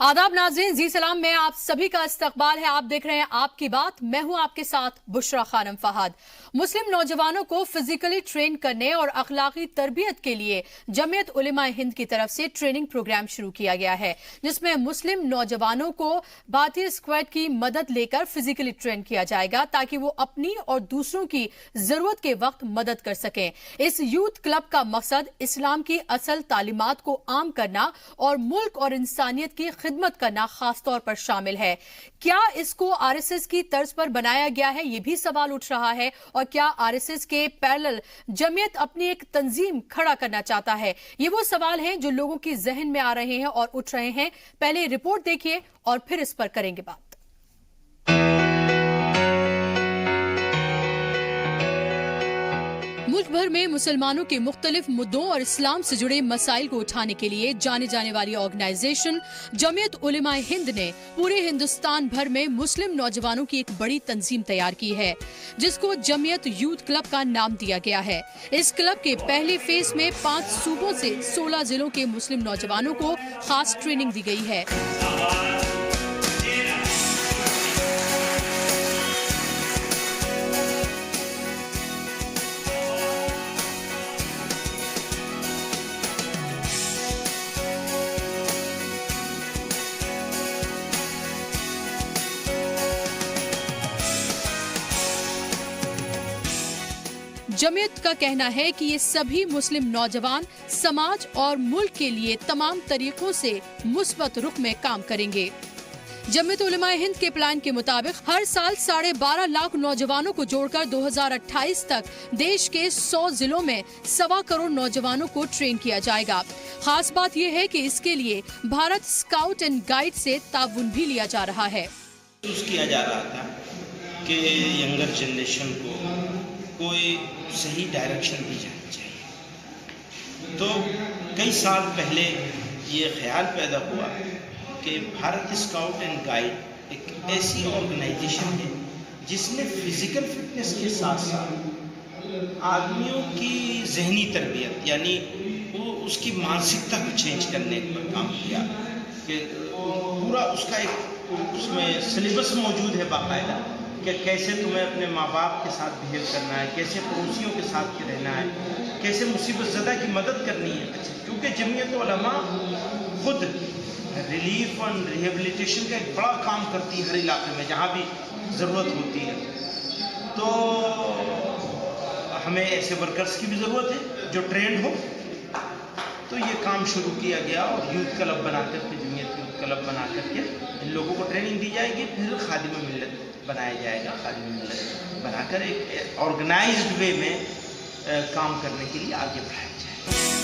आदाब नाज़रीन, जी सलाम में आप सभी का इस्तकबाल है। आप देख रहे हैं आपकी बात। मैं हूं आपके साथ बुशरा खानम फहद। मुस्लिम नौजवानों को फिजिकली ट्रेन करने और अखलाकी तरबियत के लिए जमीयत उलेमाए हिंद की तरफ से ट्रेनिंग प्रोग्राम शुरू किया गया है, जिसमें मुस्लिम नौजवानों को भारतीय स्क्वाड की मदद लेकर फिजिकली ट्रेन किया जाएगा ताकि वो अपनी और दूसरों की जरूरत के वक्त मदद कर सकें। इस यूथ क्लब का मकसद इस्लाम की असल तालीमात को आम करना और मुल्क और इंसानियत की खिदमत करना खास तौर पर शामिल है। क्या इसको आरएसएस की तर्ज पर बनाया गया है, ये भी सवाल उठ रहा है। और क्या आरएसएस के पैरेलल जमीयत अपनी एक तंजीम खड़ा करना चाहता है? ये वो सवाल हैं जो लोगों की जहन में आ रहे हैं और उठ रहे हैं। पहले रिपोर्ट देखिए और फिर इस पर करेंगे बात। मुल्क भर में मुसलमानों के मुख्तलिफ मुद्दों और इस्लाम से जुड़े मसाइल को उठाने के लिए जाने जाने वाली ऑर्गेनाइजेशन जमीयत उलेमाए हिंद ने पूरे हिंदुस्तान भर में मुस्लिम नौजवानों की एक बड़ी तंजीम तैयार की है, जिसको जमीयत यूथ क्लब का नाम दिया गया है। इस क्लब के पहले फेज में 5 सूबों से 16 जिलों के मुस्लिम नौजवानों को खास ट्रेनिंग दी गई है। जमीयत का कहना है कि ये सभी मुस्लिम नौजवान समाज और मुल्क के लिए तमाम तरीकों से मुस्बत रुख में काम करेंगे। जमीयत उलेमाए हिंद के प्लान के मुताबिक हर साल 12.5 लाख नौजवानों को जोड़कर 2028 तक देश के 100 जिलों में 1.25 करोड़ नौजवानों को ट्रेन किया जाएगा। खास बात यह है कि इसके लिए भारत स्काउट एंड गाइड से ताउन भी लिया जा रहा है। किया जा रहा था कि यंगर जनरेशन को कोई सही डायरेक्शन दी जानी चाहिए। तो कई साल पहले ये ख्याल पैदा हुआ कि भारत स्काउट एंड गाइड एक ऐसी ऑर्गेनाइजेशन है जिसने फिजिकल फिटनेस के साथ साथ आदमियों की जहनी तरबियत यानी वो उसकी मानसिकता को चेंज करने पर काम किया कि पूरा उसका एक उसमें सिलेबस मौजूद है बाकायदा कि कैसे तुम्हें अपने माँ बाप के साथ बिहेव करना है, कैसे पड़ोसियों के साथ रहना है, कैसे मुसीबत ज़दा की मदद करनी है। क्योंकि जमीयत उलमा खुद रिलीफ एंड रिहेबिलिटेशन का एक बड़ा काम करती है हर इलाके में जहाँ भी ज़रूरत होती है। तो हमें ऐसे वर्कर्स की भी ज़रूरत है जो ट्रेंड हो। तो ये काम शुरू किया गया और यूथ क्लब बना करके जमीयत यूथ क्लब बना करके इन लोगों को ट्रेनिंग दी जाएगी। फिर खादिम मिल्लत बनाया जाएगा। खादिम मिल्लत बनाकर एक ऑर्गेनाइज्ड वे में काम करने के लिए आगे बढ़ाया जाएगा।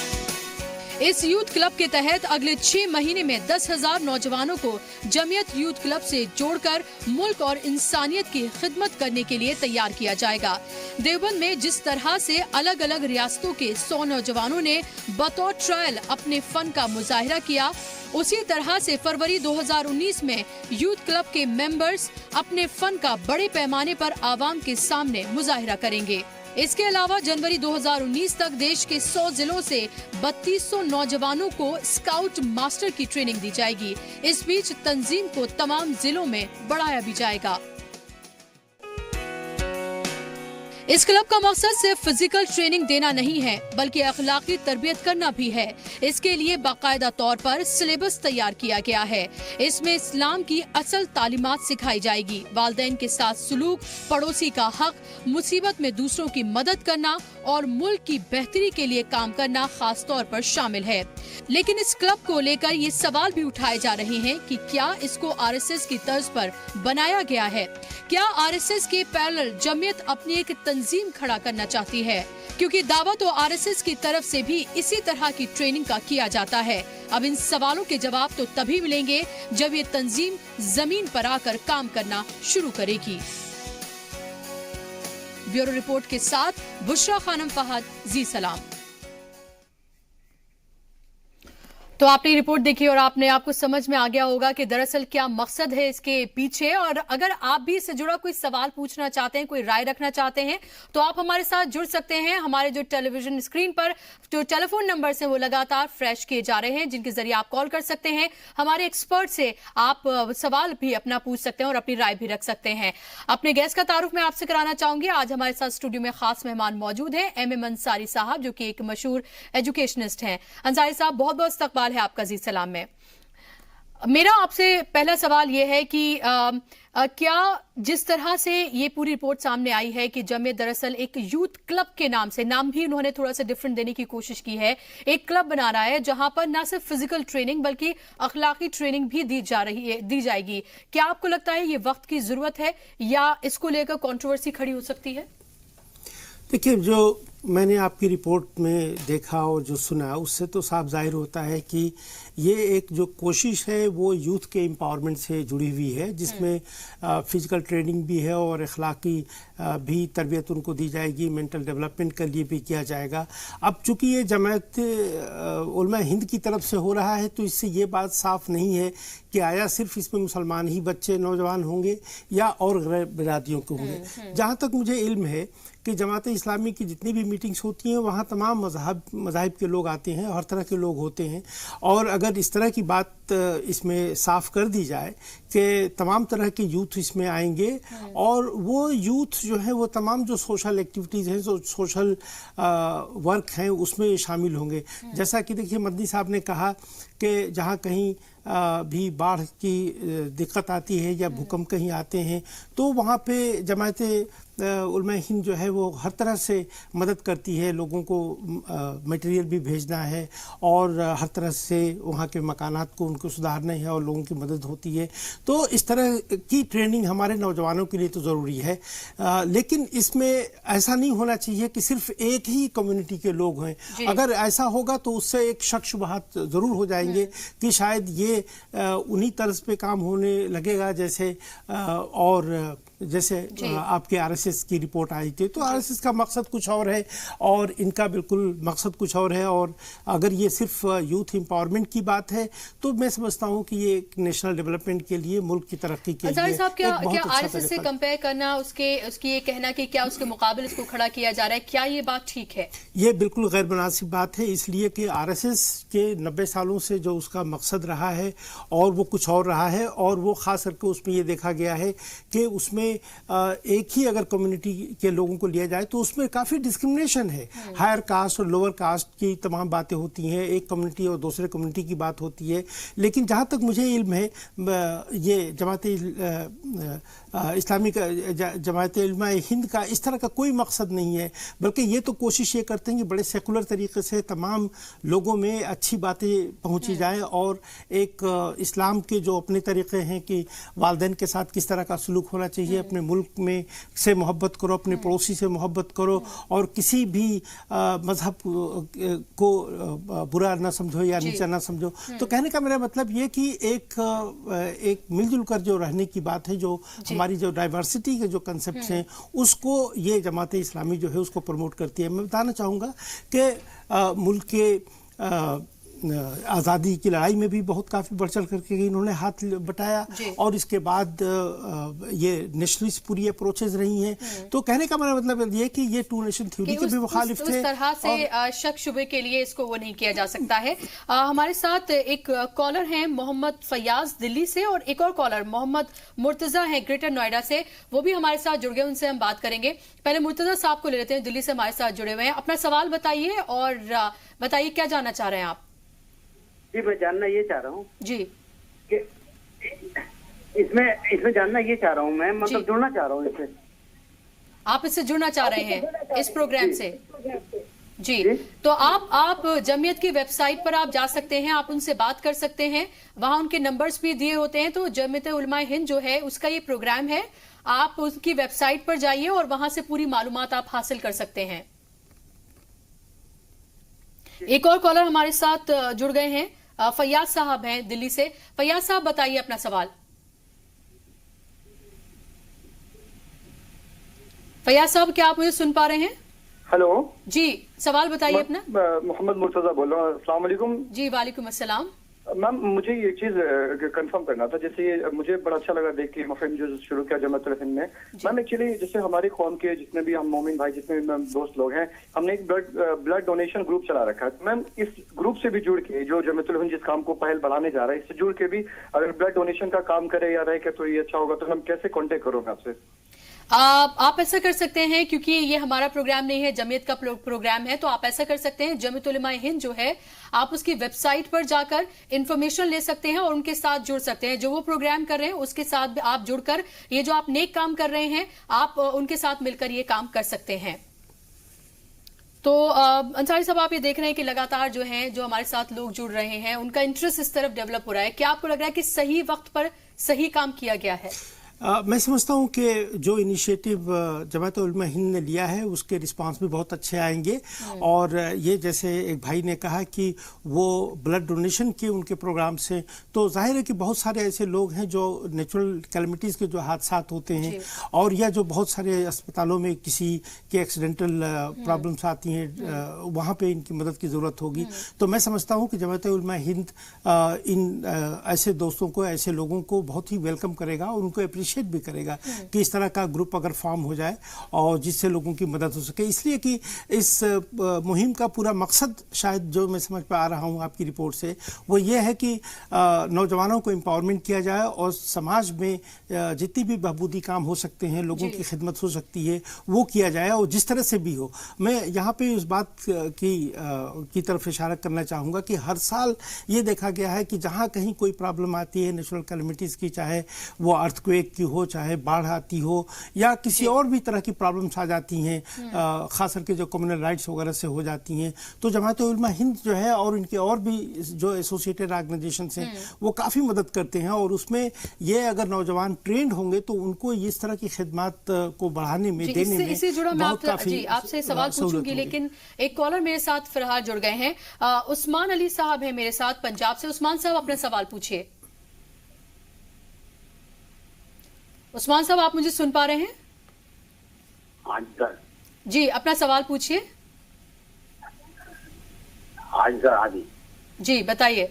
इस यूथ क्लब के तहत अगले 6 महीने में 10,000 नौजवानों को जमीयत यूथ क्लब से जोड़कर मुल्क और इंसानियत की खिदमत करने के लिए तैयार किया जाएगा। देवबंद में जिस तरह से अलग अलग रियासतों के 100 नौजवानों ने बतौर ट्रायल अपने फन का मुजाहिरा किया, उसी तरह से फरवरी 2019 में यूथ क्लब के मेंबर्स अपने फन का बड़े पैमाने पर आवाम के सामने मुजाहिरा करेंगे। इसके अलावा जनवरी 2019 तक देश के 100 जिलों से 3200 नौजवानों को स्काउट मास्टर की ट्रेनिंग दी जाएगी। इस बीच तंजीम को तमाम जिलों में बढ़ाया भी जाएगा। इस क्लब का मकसद सिर्फ फिजिकल ट्रेनिंग देना नहीं है, बल्कि अखलाकी तरबियत करना भी है। इसके लिए बाकायदा तौर पर सिलेबस तैयार किया गया है। इसमें इस्लाम की असल तालीमात सिखाई जाएगी। वालिदैन के साथ सुलूक, पड़ोसी का हक, मुसीबत में दूसरों की मदद करना और मुल्क की बेहतरी के लिए काम करना खास तौर पर शामिल है। लेकिन इस क्लब को लेकर ये सवाल भी उठाए जा रहे हैं कि क्या इसको आरएसएस की तर्ज पर बनाया गया है? क्या आरएसएस के पैरेलल जमीयत अपनी एक तंजीम खड़ा करना चाहती है? क्योंकि दावा तो आरएसएस की तरफ से भी इसी तरह की ट्रेनिंग का किया जाता है। अब इन सवालों के जवाब तो तभी मिलेंगे जब ये तंजीम जमीन पर आकर काम करना शुरू करेगी। ब्यूरो रिपोर्ट के साथ बुशरा खानम फहद, जी सलाम। तो आपने रिपोर्ट देखी और आपको समझ में आ गया होगा कि दरअसल क्या मकसद है इसके पीछे। और अगर आप भी इससे जुड़ा कोई सवाल पूछना चाहते हैं, कोई राय रखना चाहते हैं, तो आप हमारे साथ जुड़ सकते हैं। हमारे जो टेलीविजन स्क्रीन पर जो टेलीफोन नंबर्स हैं वो लगातार फ्रेश किए जा रहे हैं, जिनके जरिए आप कॉल कर सकते हैं। हमारे एक्सपर्ट से आप सवाल भी अपना पूछ सकते हैं और अपनी राय भी रख सकते हैं। अपने गेस्ट का तारुफ मैं आपसे कराना चाहूंगी। आज हमारे साथ स्टूडियो में खास मेहमान मौजूद हैं, MM अंसारी साहब, जो कि एक मशहूर एजुकेशनिस्ट हैं। अंसारी साहब, बहुत बहुत इस्तकबाल है आपका जी सलाम में। मेरा आपसे पहला सवाल यह है कि क्या जिस तरह से ये पूरी रिपोर्ट सामने आई है कि जमीयत दरअसल एक यूथ क्लब के नाम से, नाम भी उन्होंने थोड़ा सा डिफरेंट देने की कोशिश की है, एक क्लब बना रहा है जहां पर न सिर्फ फिजिकल ट्रेनिंग बल्कि अखलाकी ट्रेनिंग भी दी जाएगी। क्या आपको लगता है ये वक्त की जरूरत है या इसको लेकर कंट्रोवर्सी खड़ी हो सकती है? देखिए, जो मैंने आपकी रिपोर्ट में देखा और जो सुना, उससे तो साफ जाहिर होता है कि ये एक जो कोशिश है वो यूथ के एम्पावरमेंट से जुड़ी हुई है, जिसमें फिजिकल ट्रेनिंग भी है और अखलाकी भी तरबियत उनको दी जाएगी, मेंटल डेवलपमेंट के लिए भी किया जाएगा। अब चूंकि ये जमात उलमा हिंद की तरफ से हो रहा है, तो इससे ये बात साफ नहीं है कि आया सिर्फ इसमें मुसलमान ही बच्चे नौजवान होंगे या और गैर बिरादियों के होंगे। जहाँ तक मुझे इल्म है कि जमात इस्लामी की जितनी भी मीटिंग्स होती हैं वहाँ तमाम मज़ाहिब के लोग आते हैं, हर तरह के लोग होते हैं। और अगर इस तरह की बात इसमें साफ कर दी जाए कि तमाम तरह के यूथ इसमें आएंगे और वो यूथ जो है वो तमाम जो सोशल एक्टिविटीज़ हैं, जो सोशल वर्क हैं, उसमें शामिल होंगे। जैसा कि देखिए, मदनी साहब ने कहा कि जहाँ कहीं भी बाढ़ की दिक्कत आती है या भूकंप कहीं आते हैं, तो वहाँ पे जमात उलमा हिंद जो है वो हर तरह से मदद करती है। लोगों को मटेरियल भी भेजना है और हर तरह से वहाँ के मकानात को उनको सुधारना है और लोगों की मदद होती है। तो इस तरह की ट्रेनिंग हमारे नौजवानों के लिए तो ज़रूरी है, लेकिन इसमें ऐसा नहीं होना चाहिए कि सिर्फ एक ही कम्युनिटी के लोग हैं। अगर ऐसा होगा तो उससे एक शक शुबहात ज़रूर हो जाएंगे कि शायद ये उन्हीं तर्ज पे काम होने लगेगा जैसे आपके RSS की रिपोर्ट आई थी। तो RSS का मकसद कुछ और है और इनका बिल्कुल मकसद कुछ और है। और अगर ये सिर्फ यूथ एम्पावरमेंट की बात है तो मैं समझता हूँ कि ये नेशनल डेवलपमेंट के लिए, मुल्क की तरक्की के लिए क्या RSS से कंपेयर करना, उसकी ये कहना कि क्या उसके मुकाबले इसको खड़ा किया जा रहा है, क्या ये बात ठीक है? ये बिल्कुल गैर मुनासिब बात है, इसलिए कि RSS के 90 सालों से जो उसका मकसद रहा है और वो कुछ और रहा है, और वो खास करके उसमें ये देखा गया है कि उसमें एक ही अगर कम्युनिटी के लोगों को लिया जाए तो उसमें काफ़ी डिस्क्रिमिनेशन है। हायर कास्ट और लोअर कास्ट की तमाम बातें होती हैं, एक कम्युनिटी और दूसरे कम्युनिटी की बात होती है। लेकिन जहाँ तक मुझे इल्म है, ये जमात इस्लामी का, जमात उलमा हिंद का इस तरह का कोई मकसद नहीं है, बल्कि ये तो कोशिश ये करते हैं कि बड़े सेकुलर तरीके से तमाम लोगों में अच्छी बातें पहुँची जाए और एक इस्लाम के जो अपने तरीके हैं कि वालिदैन के साथ किस तरह का सलूक होना चाहिए, अपने मुल्क में से मोहब्बत करो, अपने पड़ोसी से मोहब्बत करो और किसी भी मजहब को बुरा ना समझो या नीचा ना समझो। तो कहने का मेरा मतलब ये कि एक मिलजुल कर जो रहने की बात है, जो हमारी जो डाइवर्सिटी के जो कंसेप्ट हैं, उसको ये जमात इस्लामी जो है उसको प्रमोट करती है। मैं बताना चाहूँगा कि मुल्क के आज़ादी की लड़ाई में भी बहुत काफ़ी बढ़ चढ़ करके इन्होंने हाथ बटाया और इसके बाद ये नेशनलिस्ट पूरी अप्रोचेज रही हैं। तो कहने का मेरा मतलब ये कि ये टू नेशन थ्योरी के भी मुखालिफ थे। उस तरह से शक शुबे के लिए इसको वो नहीं किया जा सकता है। हमारे साथ एक कॉलर हैं मोहम्मद फयाज दिल्ली से, और एक और कॉलर मोहम्मद मुर्तजा हैं ग्रेटर नोएडा से, वो भी हमारे साथ जुड़ गए, उनसे हम बात करेंगे। पहले मुर्तजा साहब को ले लेते हैं, दिल्ली से हमारे साथ जुड़े हुए हैं। अपना सवाल बताइए और बताइए क्या जानना चाह रहे हैं आप। जी, मैं जानना ये चाह रहा हूँ जी कि इसमें जानना ये चाह रहा हूँ, मैं मतलब जुड़ना चाह रहा हूँ इससे। आप इससे जुड़ना चाह रहे हैं इस प्रोग्राम से? जी, तो आप जमीयत की वेबसाइट पर आप जा सकते हैं, आप उनसे बात कर सकते हैं, वहां उनके नंबर्स भी दिए होते हैं। तो जमीयत उलमा हिंद जो है उसका ये प्रोग्राम है, आप उनकी वेबसाइट पर जाइए और वहां से पूरी मालूमात आप हासिल कर सकते हैं। एक और कॉलर हमारे साथ जुड़ गए हैं, फयाज साहब हैं दिल्ली से। फयाज साहब बताइए अपना सवाल। फयाज साहब, क्या आप मुझे सुन पा रहे हैं? हेलो जी, सवाल बताइए अपना। मोहम्मद मुर्तजा बोल रहा हूँ। अस्सलाम वालेकुम। जी वालेकुम अस्सलाम। मैम मुझे ये चीज कंफर्म करना था, जैसे ये मुझे बड़ा अच्छा लगा देख के मुहिम जो शुरू किया जमातुल हिंद ने। मैम एक्चुअली जैसे हमारी कौम के जितने भी हम मोमिन भाई जितने भी दोस्त लोग हैं, हमने एक ब्लड डोनेशन ग्रुप चला रखा है। मैम इस ग्रुप से भी जुड़ के जो जमातुल हिंद जिस काम को पहल बढ़ाने जा रहा है, इससे जुड़ के भी अगर ब्लड डोनेशन का काम करे या रहे के तो ये अच्छा होगा। तो हम कैसे कॉन्टेक्ट करूँगा आपसे? आप ऐसा कर सकते हैं, क्योंकि ये हमारा प्रोग्राम नहीं है, जमीयत का प्रोग्राम है, तो आप ऐसा कर सकते हैं, जमीयत उलमा हिंद जो है आप उसकी वेबसाइट पर जाकर इंफॉर्मेशन ले सकते हैं और उनके साथ जुड़ सकते हैं। जो वो प्रोग्राम कर रहे हैं उसके साथ आप जुड़कर ये जो आप नेक काम कर रहे हैं, आप उनके साथ मिलकर ये काम कर सकते हैं। तो अंसारी साहब, आप ये देख रहे हैं कि लगातार जो है जो हमारे साथ लोग जुड़ रहे हैं, उनका इंटरेस्ट इस तरफ डेवलप हो रहा है। क्या आपको लग रहा है कि सही वक्त पर सही काम किया गया है? मैं समझता हूं कि जो इनिशिएटिव जमात उलमा हिंद ने लिया है उसके रिस्पांस भी बहुत अच्छे आएंगे। और ये जैसे एक भाई ने कहा कि वो ब्लड डोनेशन के उनके प्रोग्राम से, तो जाहिर है कि बहुत सारे ऐसे लोग हैं जो नेचुरल कैलमिटीज़ के जो हादसात होते हैं और या जो बहुत सारे अस्पतालों में किसी के एक्सीडेंटल प्रॉब्लम्स आती हैं, वहाँ पे इनकी मदद की ज़रूरत होगी। तो मैं समझता हूँ कि जमात उलमा हिंद इन ऐसे दोस्तों को, ऐसे लोगों को बहुत ही वेलकम करेगा और उनको अप्रिशिएट भी करेगा कि इस तरह का ग्रुप अगर फॉर्म हो जाए और जिससे लोगों की मदद हो सके। इसलिए कि इस मुहिम का पूरा मकसद शायद जो मैं समझ पा रहा हूँ आपकी रिपोर्ट से, वो ये है कि नौजवानों को एम्पावरमेंट किया जाए और समाज में जितनी भी बहबूदी काम हो सकते हैं, लोगों की खिदमत हो सकती है, वो किया जाए और जिस तरह से भी हो। मैं यहाँ पे उस बात की तरफ इशारा करना चाहूँगा कि हर साल ये देखा गया है कि जहाँ कहीं कोई प्रॉब्लम आती है नेचुरल कैलमिटीज़ की, चाहे वो अर्थक्वेक की हो, चाहे बाढ़ आती हो या किसी और भी तरह की प्रॉब्लम्स आ जाती हैं, खास करके जो कम्युनल राइट्स वगैरह से हो जाती हैं, तो जमात उलमा हिंद जो है और इनके और भी जो एसोसिएटेड ऑर्गेनाइजेशंस हैं वो काफ़ी मदद करते हैं। और उसमें ये अगर नौजवान ट्रेंड होंगे तो उनको इस तरह की खिदमत को बढ़ाने में, देने में इससे जुड़ा मैं काफ़ी आपसे सवाल पूछूंगी, लेकिन एक कॉलर मेरे साथ फिलहाल जुड़ गए हैं। उस्मान अली साहब हैं मेरे साथ पंजाब से। उस्मान साहब, अपना सवाल पूछिए। उस्मान साहब, आप मुझे सुन पा रहे हैं? हाँ सर। जी, अपना सवाल पूछिए। हाँ सर, हाँ जी। जी बताइए।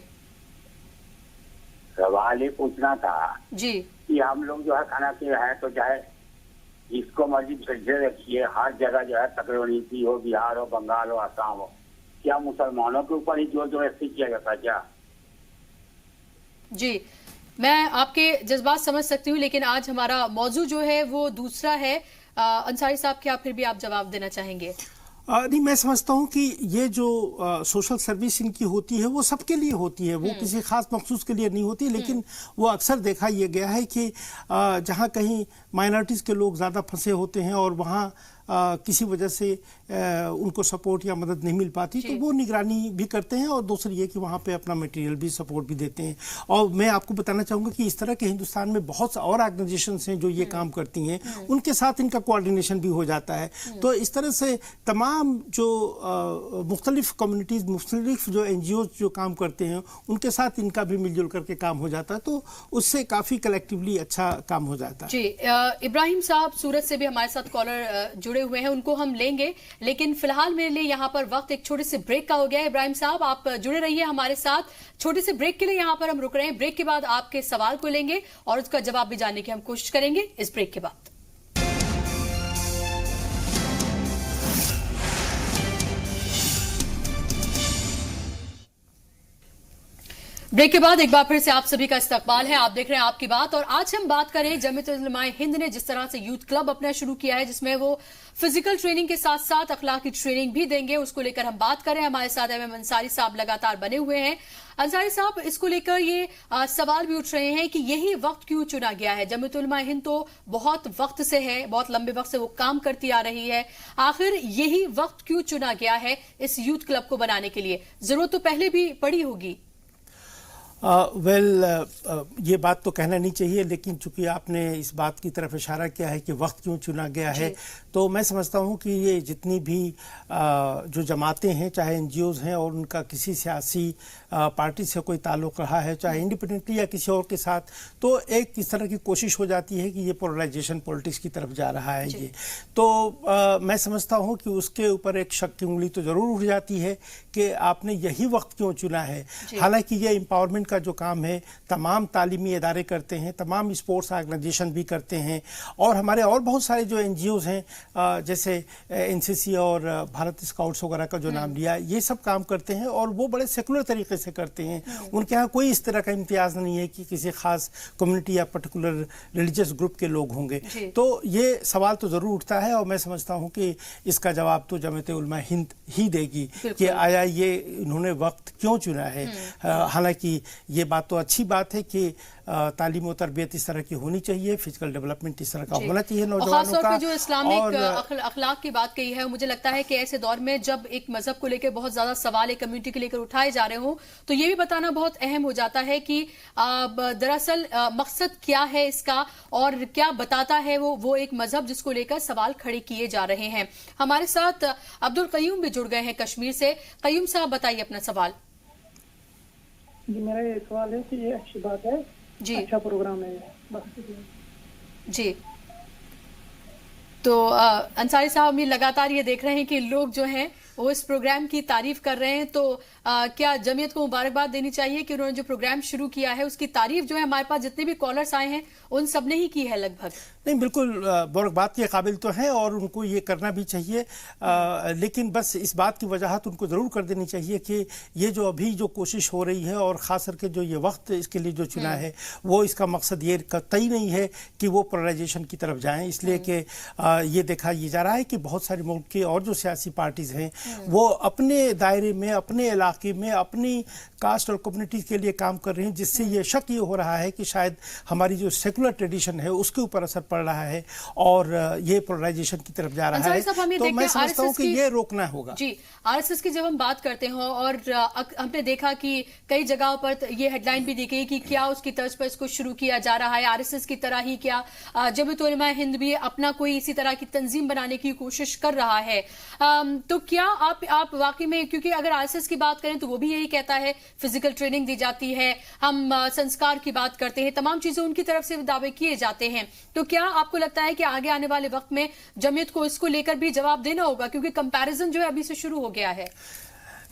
सवाल ये पूछना था जी कि हम लोग जो है खाना पीना है तो चाहे जिसको मर्जी सजदे रखिए, हर जगह जो है तकरीबन यूपी हो, बिहार हो, बंगाल हो, आसाम हो, क्या मुसलमानों के ऊपर ही जोर जबरदस्ती किया जाता है क्या? जी, मैं आपके जज्बात समझ सकती हूँ, लेकिन आज हमारा मौजू जो है वो दूसरा है। अंसारी साहब, क्या फिर भी आप जवाब देना चाहेंगे? नहीं, मैं समझता हूँ कि ये जो सोशल सर्विस इनकी होती है वो सबके लिए होती है, वो किसी खास मखसूस के लिए नहीं होती। लेकिन वो अक्सर देखा ये गया है कि जहाँ कहीं माइनॉरिटीज़ के लोग ज़्यादा फंसे होते हैं और वहाँ किसी वजह से उनको सपोर्ट या मदद नहीं मिल पाती, तो वो निगरानी भी करते हैं और दूसरी ये कि वहाँ पे अपना मटेरियल भी सपोर्ट भी देते हैं। और मैं आपको बताना चाहूँगा कि इस तरह के हिंदुस्तान में बहुत और ऑर्गेनाइजेशंस हैं जो ये काम करती हैं, उनके साथ इनका कोऑर्डिनेशन भी हो जाता है। तो इस तरह से तमाम जो मुख्तलिफ कम्युनिटीज़, मुख्तलिफ जो NGOs जो काम करते हैं, उनके साथ इनका भी मिलजुल करके काम हो जाता है, तो उससे काफ़ी कलेक्टिवली अच्छा काम हो जाता है। जी, इब्राहिम साहब सूरत से भी हमारे साथ कॉलर जुड़े हुए हैं, उनको हम लेंगे, लेकिन फिलहाल मेरे लिए यहाँ पर वक्त एक छोटे से ब्रेक का हो गया है। इब्राहिम साहब, आप जुड़े रहिए हमारे साथ। छोटे से ब्रेक के लिए यहाँ पर हम रुक रहे हैं। ब्रेक के बाद आपके सवाल को लेंगे और उसका जवाब भी जानने की हम कोशिश करेंगे इस ब्रेक के बाद। ब्रेक के बाद एक बार फिर से आप सभी का इस्तकबाल है। आप देख रहे हैं आपकी बात, और आज हम बात करें जमीयत उलमा हिंद ने जिस तरह से यूथ क्लब अपना शुरू किया है, जिसमें वो फिजिकल ट्रेनिंग के साथ साथ अखलाकी ट्रेनिंग भी देंगे, उसको लेकर हम बात करें। हमारे साथ MM अंसारी साहब लगातार बने हुए हैं। अंसारी साहब, इसको लेकर ये सवाल भी उठ रहे हैं कि यही वक्त क्यों चुना गया है? जमीयत उलमा हिंद तो बहुत वक्त से है, बहुत लंबे वक्त से वो काम करती आ रही है, आखिर यही वक्त क्यों चुना गया है इस यूथ क्लब को बनाने के लिए? जरूरत तो पहले भी पड़ी होगी। ये बात तो कहना नहीं चाहिए, लेकिन चूंकि आपने इस बात की तरफ इशारा किया है कि वक्त क्यों चुना गया है, तो मैं समझता हूं कि ये जितनी भी जो जमातें हैं, चाहे एनजीओज हैं और उनका किसी सियासी पार्टी से कोई ताल्लुक रहा है, चाहे इंडिपेंडेंटली या किसी और के साथ, तो एक इस तरह की कोशिश हो जाती है कि ये पोलराइजेशन पॉलिटिक्स की तरफ जा रहा है ये। तो मैं समझता हूं कि उसके ऊपर एक शक की उंगली तो जरूर उठ जाती है कि आपने यही वक्त क्यों चुना है। हालांकि ये एम्पावरमेंट का जो काम है तमाम तालीमी इदारे करते हैं, तमाम स्पोर्ट्स ऑर्गेनाइजेशन भी करते हैं, और हमारे और बहुत सारे जो एनजीओज हैं जैसे एनसीसी और भारत स्काउट्स वगैरह का जो नाम लिया, ये सब काम करते हैं और वो बड़े सेकुलर तरीके से करते हैं। उनके यहाँ कोई इस तरह का इम्तियाज नहीं है कि किसी खास कम्युनिटी या पर्टिकुलर रिलीजियस ग्रुप के लोग होंगे। तो ये सवाल तो जरूर उठता है और मैं समझता हूँ कि इसका जवाब तो जमात उलमा हिंद ही देगी कि आया ये इन्होंने वक्त क्यों चुना है। हालांकि ये बात तो अच्छी बात है कि तालीम और तरबियत इस तरह की होनी चाहिए, फिजिकल डेवलपमेंट इस तरह का होना चाहिए नौजवानों का। जो इस्लामिक अखलाक की बात कही है, मुझे लगता है कि ऐसे दौर में जब एक मजहब को लेकर बहुत ज्यादा सवाल एक कम्युनिटी के लेकर उठाए जा रहे हो, तो ये भी बताना बहुत अहम हो जाता है कि दरअसल मकसद क्या है इसका और क्या बताता है वो एक मजहब जिसको लेकर सवाल खड़े किए जा रहे हैं। हमारे साथ अब्दुल कयूम भी जुड़ गए हैं कश्मीर से। कयूम साहब बताइए अपना सवाल। जी, मेरा ये सवाल है कि ये अच्छी बात है जी, अच्छा प्रोग्राम है बस जी। तो अंसारी साहब ये लगातार ये देख रहे हैं कि लोग जो हैं वो इस प्रोग्राम की तारीफ कर रहे हैं, तो क्या जमीयत को मुबारकबाद देनी चाहिए कि उन्होंने जो प्रोग्राम शुरू किया है उसकी तारीफ जो है हमारे पास जितने भी कॉलर्स आए हैं उन सब ने ही की है लगभग? नहीं, बिल्कुल मुबारकबाद के काबिल तो है और उनको ये करना भी चाहिए, लेकिन बस इस बात की वजाहत उनको ज़रूर कर देनी चाहिए कि ये जो अभी जो कोशिश हो रही है और ख़ास करके जो ये वक्त इसके लिए जो चुना है, वो इसका मकसद ये कतई नहीं है कि वो पोलराइजेशन की तरफ जाएं, इसलिए कि ये देखा ये जा रहा है कि बहुत सारे मुल्क की और जो सियासी पार्टीज़ हैं वो अपने दायरे में, अपने इलाके में, अपनी कास्ट और कम्युनिटीज़ के लिए काम कर रहे हैं, जिससे ये शक ये हो रहा है कि शायद हमारी जो सेकुलर ट्रेडिशन है उसके ऊपर असर पड़ रहा है और ये पोलराइजेशन की तरफ जा रहा है। तो मैं समझता हूँ कि ये रोकना होगा। जी, आरएसएस की जब हम बात करते हैं और हमने देखा कि कई जगहों पर ये हेडलाइन भी दी गई कि क्या उसकी तर्ज पर इसको शुरू किया जा रहा है, आरएसएस की तरह ही क्या जमीयत उलमा हिंद भी अपना कोई इसी तरह की तंजीम बनाने की कोशिश कर रहा है। तो क्या आप वाकई में, क्योंकि अगर आरएसएस की बात करें तो वो भी यही कहता है फिजिकल ट्रेनिंग दी जाती है, हम संस्कार की बात करते हैं, तमाम चीजें उनकी तरफ से दावे किए जाते हैं, तो क्या आपको लगता है कि आगे आने वाले वक्त में जमीयत को इसको लेकर भी जवाब देना होगा, क्योंकि कंपैरिजन जो है अभी से शुरू हो गया है?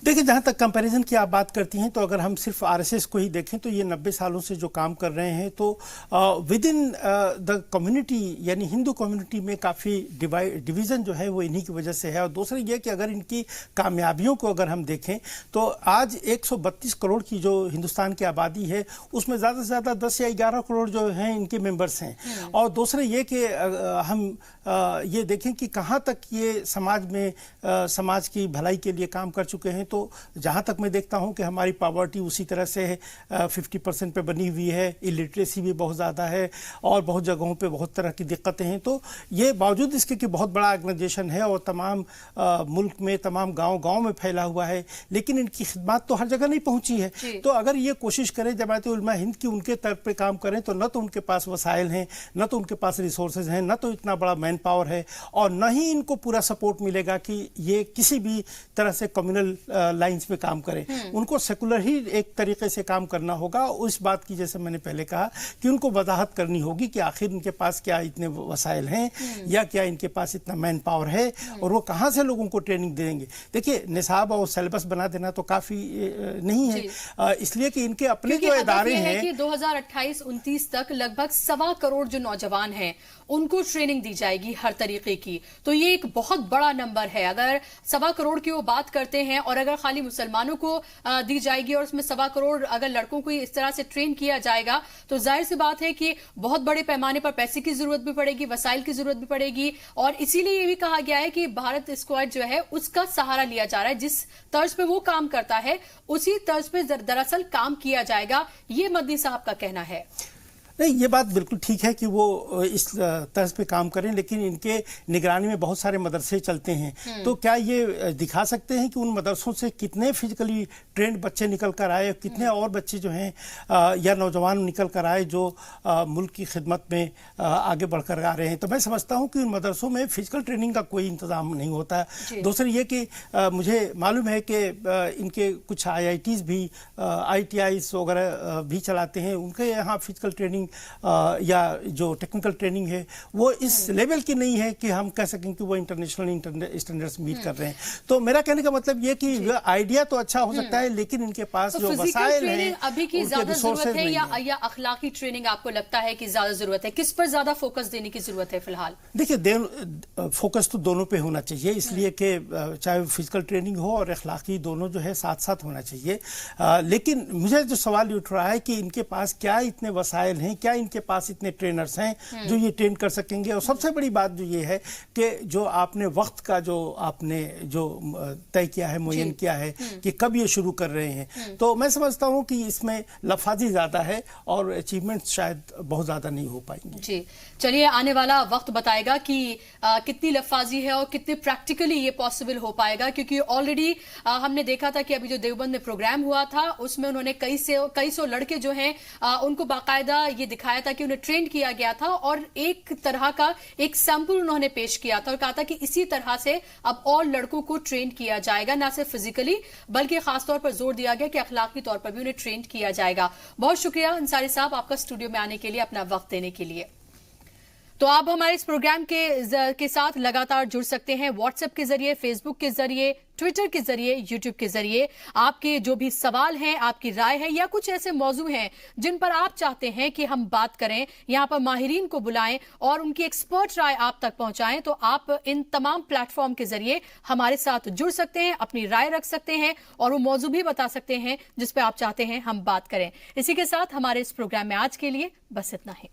देखिए, जहाँ तक कंपैरिजन की आप बात करती हैं तो अगर हम सिर्फ आरएसएस को ही देखें तो ये 90 सालों से जो काम कर रहे हैं तो विद इन द कम्युनिटी यानी हिंदू कम्युनिटी में काफ़ी डिवीज़न जो है वो इन्हीं की वजह से है। और दूसरा ये कि अगर इनकी कामयाबियों को अगर हम देखें तो आज 132 करोड़ की जो हिंदुस्तान की आबादी है उसमें ज़्यादा से ज़्यादा 10 या 11 करोड़ जो हैं इनके मेंबर्स हैं। और दूसरा ये कि हम ये देखें कि कहाँ तक ये समाज में समाज की भलाई के लिए काम कर चुके हैं। तो जहाँ तक मैं देखता हूँ कि हमारी पॉवर्टी उसी तरह से 50% पे बनी हुई है, इलिटरेसी भी बहुत ज़्यादा है और बहुत जगहों पे बहुत तरह की दिक्कतें हैं। तो ये बावजूद इसके कि बहुत बड़ा ऑर्गेनाइजेशन है और तमाम मुल्क में तमाम गांव में फैला हुआ है, लेकिन इनकी खिदमत तो हर जगह नहीं पहुँची है। तो अगर ये कोशिश करें जमात उलमा हिंद की उनके तरफ पे काम करें तो न तो उनके पास वसाइल हैं, न तो उनके पास रिसोर्सेज हैं, न तो इतना बड़ा मैन पावर है और न ही इनको पूरा सपोर्ट मिलेगा कि ये किसी भी तरह से कम्युनल लाइंस पे काम करें। उनको सेकुलर ही एक तरीके से काम करना होगा। उस बात की जैसे मैंने पहले कहा कि उनको वजाहत करनी होगी कि आखिर इनके पास क्या इतने वसाइल हैं या क्या इनके पास इतना मैन पावर है और वो कहाँ से लोगों को ट्रेनिंग देंगे। देखिए, निसाब और सिलेबस बना देना तो काफ़ी नहीं है, इसलिए कि इनके अपने जो इदारे हैं कि 2028-29 तक लगभग 1.25 करोड़ जो नौजवान हैं उनको ट्रेनिंग दी जाएगी हर तरीके की। तो ये एक बहुत बड़ा नंबर है। अगर 1.25 करोड़ की वो बात करते हैं और अगर खाली मुसलमानों को दी जाएगी और उसमें 1.25 करोड़ अगर लड़कों को इस तरह से ट्रेन किया जाएगा तो जाहिर सी बात है कि बहुत बड़े पैमाने पर पैसे की जरूरत भी पड़ेगी, वसाइल की जरूरत भी पड़ेगी। और इसीलिए ये भी कहा गया है कि भारत स्क्वाड जो है उसका सहारा लिया जा रहा है, जिस तर्ज पे वो काम करता है उसी तर्ज पे दरअसल काम किया जाएगा, ये मदनी साहब का कहना है। नहीं, ये बात बिल्कुल ठीक है कि वो इस तर्ज पे काम करें, लेकिन इनके निगरानी में बहुत सारे मदरसे चलते हैं। तो क्या ये दिखा सकते हैं कि उन मदरसों से कितने फिजिकली ट्रेंड बच्चे निकल कर आए, कितने और बच्चे जो हैं या नौजवान निकल कर आए जो मुल्क की खिदमत में आगे बढ़कर आ रहे हैं? तो मैं समझता हूँ कि उन मदरसों में फिजिकल ट्रेनिंग का कोई इंतजाम नहीं होता। दूसरी ये कि मुझे मालूम है कि इनके कुछ IITs भी ITIs वगैरह भी चलाते हैं। उनके यहाँ फिजिकल ट्रेनिंग या जो टेक्निकल ट्रेनिंग है वो इस लेवल की नहीं है कि हम कह सकें कि वो इंटरनेशनल स्टैंडर्ड्स मीट कर रहे हैं। तो मेरा कहने का मतलब ये कि आइडिया तो अच्छा हो सकता है, लेकिन इनके पास जो वसाइल हैं अभी की ज्यादा जरूरत है या अखलाकी ट्रेनिंग आपको लगता है कि ज्यादा जरूरत है? किस पर ज्यादा फोकस देने की जरूरत है फिलहाल? देखिए, फोकस तो दोनों पे होना चाहिए, इसलिए कि चाहे फिजिकल ट्रेनिंग हो और अखलाकी दोनों जो है साथ साथ होना चाहिए। लेकिन मुझे जो सवाल उठ रहा है कि इनके पास क्या इतने वसाइल हैं, क्या इनके पास इतने ट्रेनर्स हैं जो ये ट्रेन कर सकेंगे? और सबसे बड़ी बात जो ये है कि जो आपने वक्त का जो आपने जो तय किया है, मुयन किया है कि कब ये शुरू कर रहे हैं, तो मैं समझता हूं कि इसमें लफाजी ज्यादा है और अचीवमेंट शायद बहुत ज्यादा नहीं हो पाएंगे। जी, चलिए, आने वाला वक्त बताएगा कि कितनी लफाजी है और कितने प्रैक्टिकली ये पॉसिबल हो पाएगा, क्योंकि ऑलरेडी हमने देखा था कि अभी जो देवबंद में प्रोग्राम हुआ था उसमें उन्होंने कई सौ लड़के जो हैं उनको बाकायदा ये दिखाया था कि उन्हें ट्रेन किया गया था और एक तरह का एक सैंपल उन्होंने पेश किया था और कहा था कि इसी तरह से अब और लड़कों को ट्रेन किया जाएगा, ना सिर्फ फिजिकली बल्कि खासतौर पर जोर दिया गया कि अखलाकी तौर पर भी उन्हें ट्रेन किया जाएगा। बहुत शुक्रिया अंसारी साहब आपका स्टूडियो में आने के लिए, अपना वक्त देने के लिए। तो आप हमारे इस प्रोग्राम के साथ लगातार जुड़ सकते हैं व्हाट्सएप के जरिए, फेसबुक के जरिए, ट्विटर के जरिए, यूट्यूब के जरिए। आपके जो भी सवाल हैं, आपकी राय है या कुछ ऐसे मौजू हैं जिन पर आप चाहते हैं कि हम बात करें, यहाँ पर माहिरीन को बुलाएं और उनकी एक्सपर्ट राय आप तक पहुंचाएं, तो आप इन तमाम प्लेटफॉर्म के जरिए हमारे साथ जुड़ सकते हैं, अपनी राय रख सकते हैं और वो मौजू भी बता सकते हैं जिस पर आप चाहते हैं हम बात करें। इसी के साथ हमारे इस प्रोग्राम में आज के लिए बस इतना ही।